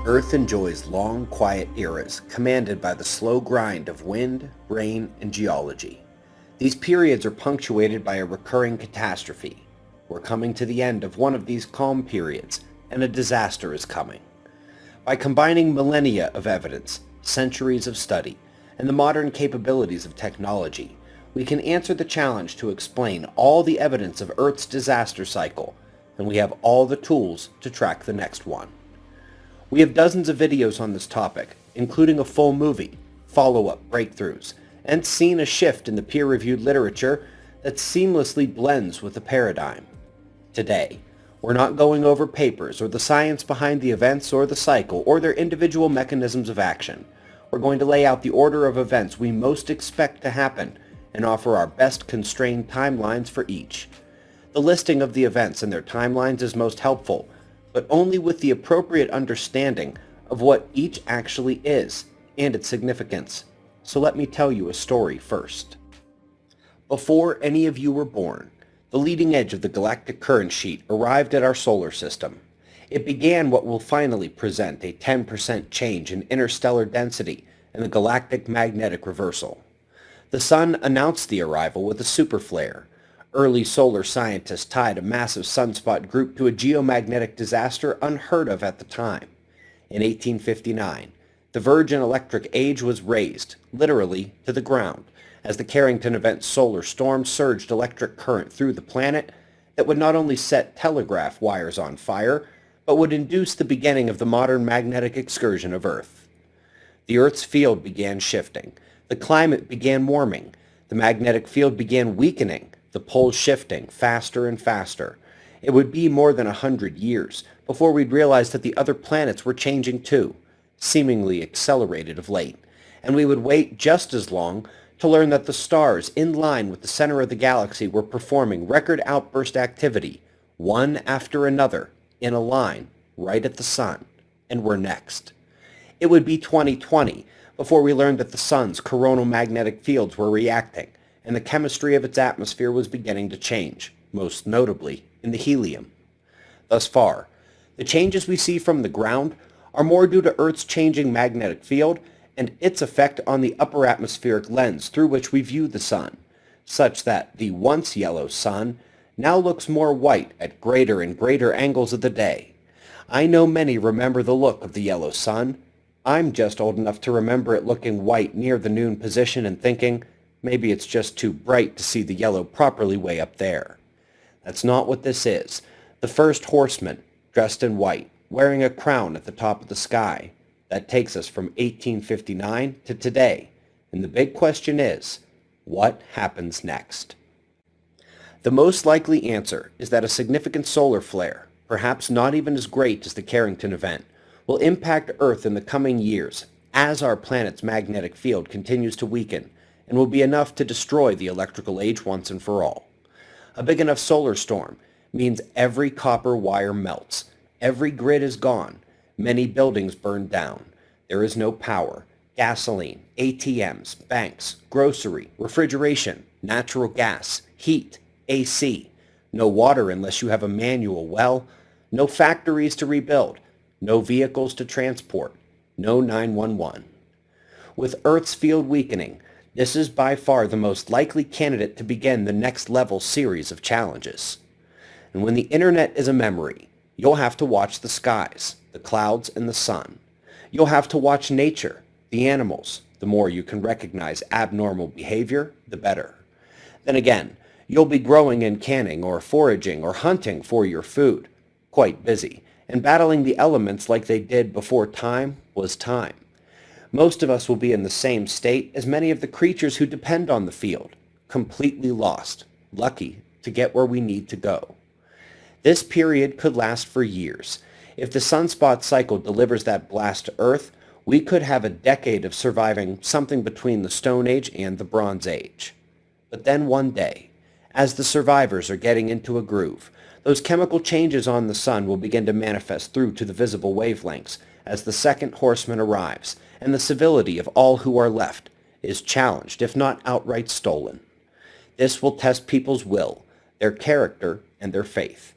Earth enjoys long, quiet eras commanded by the slow grind of wind, rain, and geology. These periods are punctuated by a recurring catastrophe. We're coming to the end of one of these calm periods, and a disaster is coming. By combining millennia of evidence, centuries of study, and the modern capabilities of technology, we can answer the challenge to explain all the evidence of Earth's disaster cycle, and we have all the tools to track the next one. We have dozens of videos on this topic, including a full movie, follow-up breakthroughs, and seen a shift in the peer-reviewed literature that seamlessly blends with the paradigm. Today, we're not going over papers or the science behind the events or the cycle or their individual mechanisms of action. We're going to lay out the order of events we most expect to happen and offer our best constrained timelines for each. The listing of the events and their timelines is most helpful, but only with the appropriate understanding of what each actually is and its significance. So let me tell you a story first. Before any of you were born, the leading edge of the galactic current sheet arrived at our solar system. It began what will finally present a 10% change in interstellar density and the galactic magnetic reversal. The Sun announced the arrival with a superflare. Early solar scientists tied a massive sunspot group to a geomagnetic disaster unheard of at the time. In 1859, the Virgin Electric Age was razed, literally, to the ground, as the Carrington Event solar storm surged electric current through the planet that would not only set telegraph wires on fire, but would induce the beginning of the modern magnetic excursion of Earth. The Earth's field began shifting. The climate began warming. The magnetic field began weakening, the poles shifting faster and faster. It would be more than 100 years before we'd realize that the other planets were changing too, seemingly accelerated of late, and we would wait just as long to learn that the stars in line with the center of the galaxy were performing record outburst activity, one after another, in a line, right at the Sun, and we're next. It would be 2020 before we learned that the Sun's coronal magnetic fields were reacting, and the chemistry of its atmosphere was beginning to change, most notably in the helium. Thus far, the changes we see from the ground are more due to Earth's changing magnetic field and its effect on the upper atmospheric lens through which we view the Sun, such that the once yellow Sun now looks more white at greater and greater angles of the day. I know many remember the look of the yellow Sun. I'm just old enough to remember it looking white near the noon position and thinking, maybe it's just too bright to see the yellow properly way up there. That's not what this is. The first horseman, dressed in white, wearing a crown at the top of the sky. That takes us from 1859 to today. And the big question is, what happens next? The most likely answer is that a significant solar flare, perhaps not even as great as the Carrington event, will impact Earth in the coming years as our planet's magnetic field continues to weaken, and will be enough to destroy the electrical age once and for all. A big enough solar storm means every copper wire melts, every grid is gone, many buildings burned down. There is no power, gasoline, ATMs, banks, grocery, refrigeration, natural gas, heat, AC, no water unless you have a manual well, no factories to rebuild, no vehicles to transport, no 911. With Earth's field weakening, this is by far the most likely candidate to begin the next level series of challenges. And when the internet is a memory, you'll have to watch the skies, the clouds, and the sun. You'll have to watch nature, the animals. The more you can recognize abnormal behavior, the better. Then again, you'll be growing and canning or foraging or hunting for your food, quite busy, and battling the elements like they did before time was time. Most of us will be in the same state as many of the creatures who depend on the field, completely lost, lucky to get where we need to go. This period could last for years. If the sunspot cycle delivers that blast to Earth, we could have a decade of surviving something between the Stone Age and the Bronze Age. But then one day, as the survivors are getting into a groove, those chemical changes on the Sun will begin to manifest through to the visible wavelengths as the second horseman arrives, and the civility of all who are left is challenged, if not outright stolen. This will test people's will, their character, and their faith.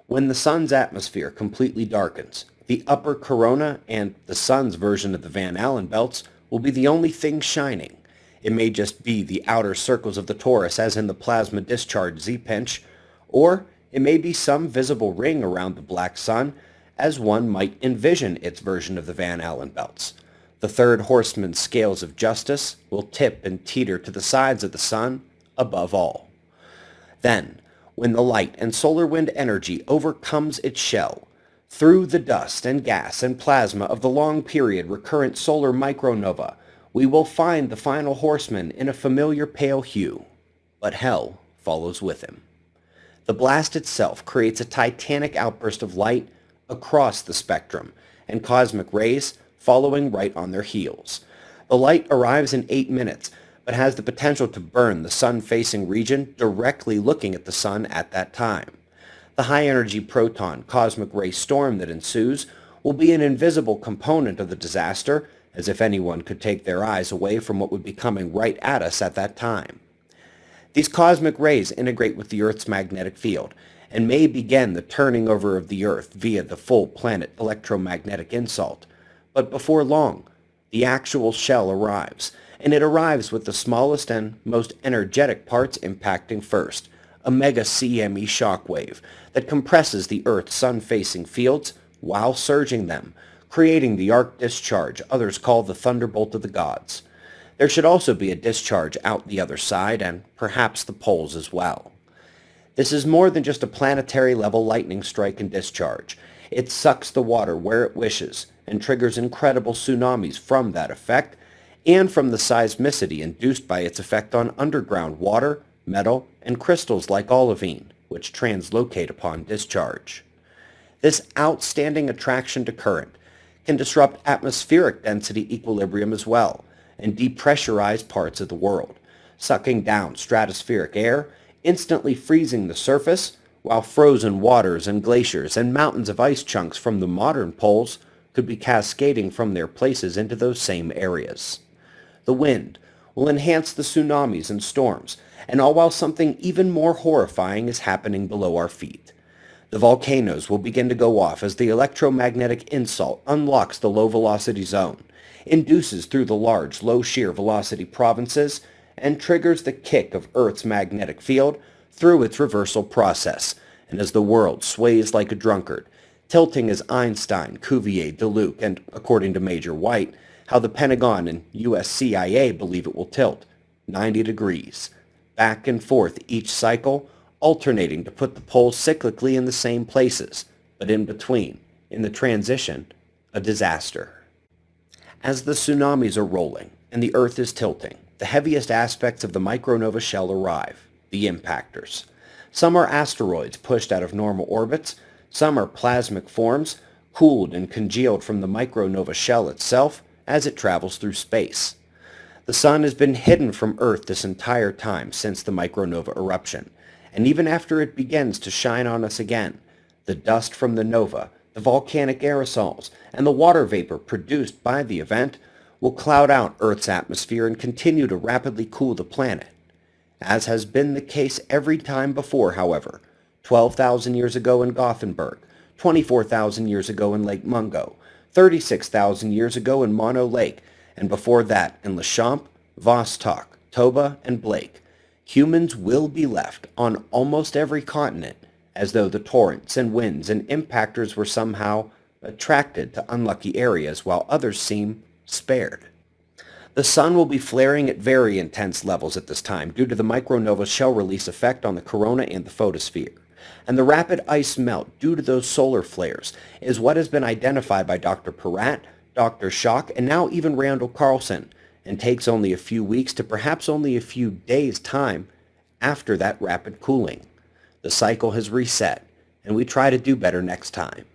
When the Sun's atmosphere completely darkens, The upper corona and the sun's version of the Van Allen belts will be the only things shining. It may just be the outer circles of the torus as in the plasma discharge Z-pinch, or it may be some visible ring around the black sun as one might envision its version of the Van Allen belts. The third horseman's scales of justice will tip and teeter to the sides of the sun above all. Then, when the light and solar wind energy overcomes its shell, through the dust and gas and plasma of the long-period recurrent solar micronova, we will find the final horseman in a familiar pale hue, but hell follows with him. The blast itself creates a titanic outburst of light across the spectrum, and cosmic rays following right on their heels. The light arrives in 8 minutes, but has the potential to burn the sun-facing region directly looking at the sun at that time. The high-energy proton cosmic ray storm that ensues will be an invisible component of the disaster, as if anyone could take their eyes away from what would be coming right at us at that time. These cosmic rays integrate with the Earth's magnetic field, and may begin the turning over of the Earth via the full planet electromagnetic insult. But before long, the actual shell arrives, and it arrives with the smallest and most energetic parts impacting first, a mega CME shockwave that compresses the Earth's sun-facing fields while surging them, creating the arc discharge others call the thunderbolt of the gods. There should also be a discharge out the other side, and perhaps the poles as well. This is more than just a planetary-level lightning strike and discharge. It sucks the water where it wishes, and triggers incredible tsunamis from that effect, and from the seismicity induced by its effect on underground water, metal, and crystals like olivine, which translocate upon discharge. This outstanding attraction to current can disrupt atmospheric density equilibrium as well, and depressurize parts of the world, sucking down stratospheric air, instantly freezing the surface, while frozen waters and glaciers and mountains of ice chunks from the modern poles could be cascading from their places into those same areas. The wind will enhance the tsunamis and storms, and all while something even more horrifying is happening below our feet. The volcanoes will begin to go off as the electromagnetic insult unlocks the low-velocity zone, induces through the large, low-shear velocity provinces, and triggers the kick of Earth's magnetic field through its reversal process, and as the world sways like a drunkard, tilting as Einstein, Cuvier, Deluc, and, according to Major White, how the Pentagon and US CIA believe it will tilt, 90 degrees, back and forth each cycle, alternating to put the poles cyclically in the same places, but in between, in the transition, a disaster. As the tsunamis are rolling and the Earth is tilting, the heaviest aspects of the micronova shell arrive, the impactors. Some are asteroids pushed out of normal orbits, some are plasmic forms, cooled and congealed from the micronova shell itself as it travels through space. The sun has been hidden from Earth this entire time since the micronova eruption, and even after it begins to shine on us again, the dust from the nova, the volcanic aerosols, and the water vapor produced by the event will cloud out Earth's atmosphere and continue to rapidly cool the planet. As has been the case every time before, however, 12,000 years ago in Gothenburg, 24,000 years ago in Lake Mungo, 36,000 years ago in Mono Lake, and before that in Lachamp, Vostok, Toba, and Blake, humans will be left on almost every continent as though the torrents and winds and impactors were somehow attracted to unlucky areas while others seem spared. The sun will be flaring at very intense levels at this time due to the micronova shell release effect on the corona and the photosphere. And the rapid ice melt due to those solar flares is what has been identified by Dr. Peratt, Dr. Schock, and now even Randall Carlson, and takes only a few weeks to perhaps only a few days' time after that rapid cooling. The cycle has reset, and we try to do better next time.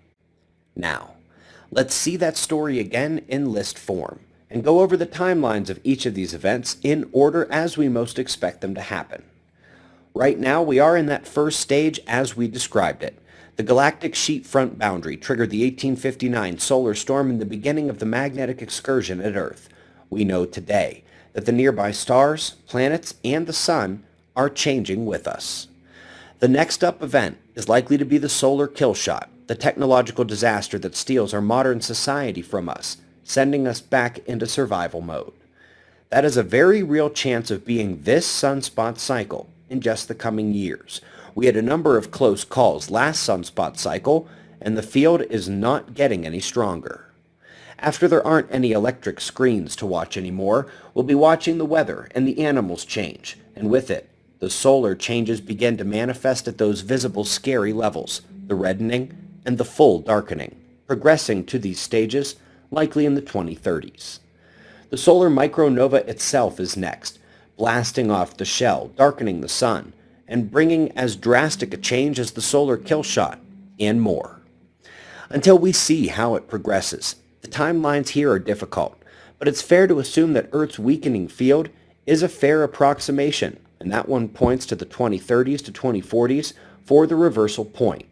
Now, let's see that story again in list form, and go over the timelines of each of these events in order as we most expect them to happen. Right now, we are in that first stage as we described it. The galactic sheet front boundary triggered the 1859 solar storm and the beginning of the magnetic excursion at Earth. We know today that the nearby stars, planets, and the sun are changing with us. The next up event is likely to be the solar kill shot, the technological disaster that steals our modern society from us, sending us back into survival mode. That is a very real chance of being this sunspot cycle in just the coming years. We had a number of close calls last sunspot cycle, and the field is not getting any stronger. After there aren't any electric screens to watch anymore, we'll be watching the weather and the animals change, and with it, the solar changes begin to manifest at those visible scary levels, the reddening and the full darkening, progressing to these stages likely in the 2030s. The solar micronova itself is next, blasting off the shell, darkening the sun, and bringing as drastic a change as the solar kill shot, and more. Until we see how it progresses, the timelines here are difficult, but it's fair to assume that Earth's weakening field is a fair approximation, and that one points to the 2030s to 2040s for the reversal point.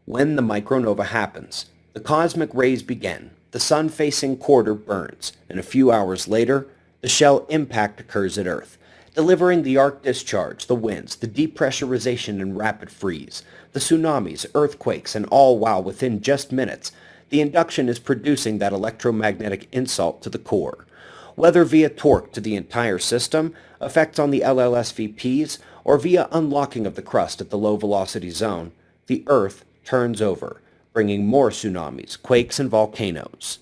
When the micronova happens, the cosmic rays begin, the sun-facing quarter burns, and a few hours later, the shell impact occurs at Earth, delivering the arc discharge, the winds, the depressurization and rapid freeze, the tsunamis, earthquakes, and all while within just minutes, the induction is producing that electromagnetic insult to the core. Whether via torque to the entire system, effects on the LLSVPs, or via unlocking of the crust at the low velocity zone, the Earth turns over, bringing more tsunamis, quakes, and volcanoes.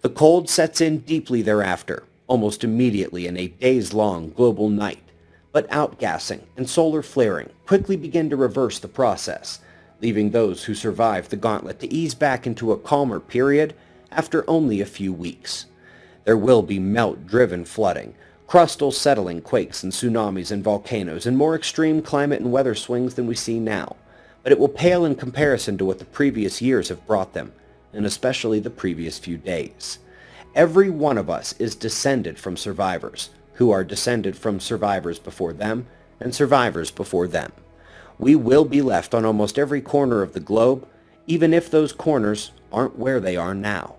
The cold sets in deeply thereafter, almost immediately in a days-long global night, but outgassing and solar flaring quickly begin to reverse the process, leaving those who survive the gauntlet to ease back into a calmer period after only a few weeks. There will be melt-driven flooding, crustal settling quakes and tsunamis and volcanoes, and more extreme climate and weather swings than we see now, but it will pale in comparison to what the previous years have brought them, and especially the previous few days. Every one of us is descended from survivors, who are descended from survivors before them, and survivors before them. We will be left on almost every corner of the globe, even if those corners aren't where they are now.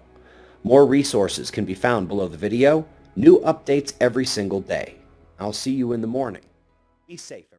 More resources can be found below the video, new updates every single day. I'll see you in the morning. Be safe.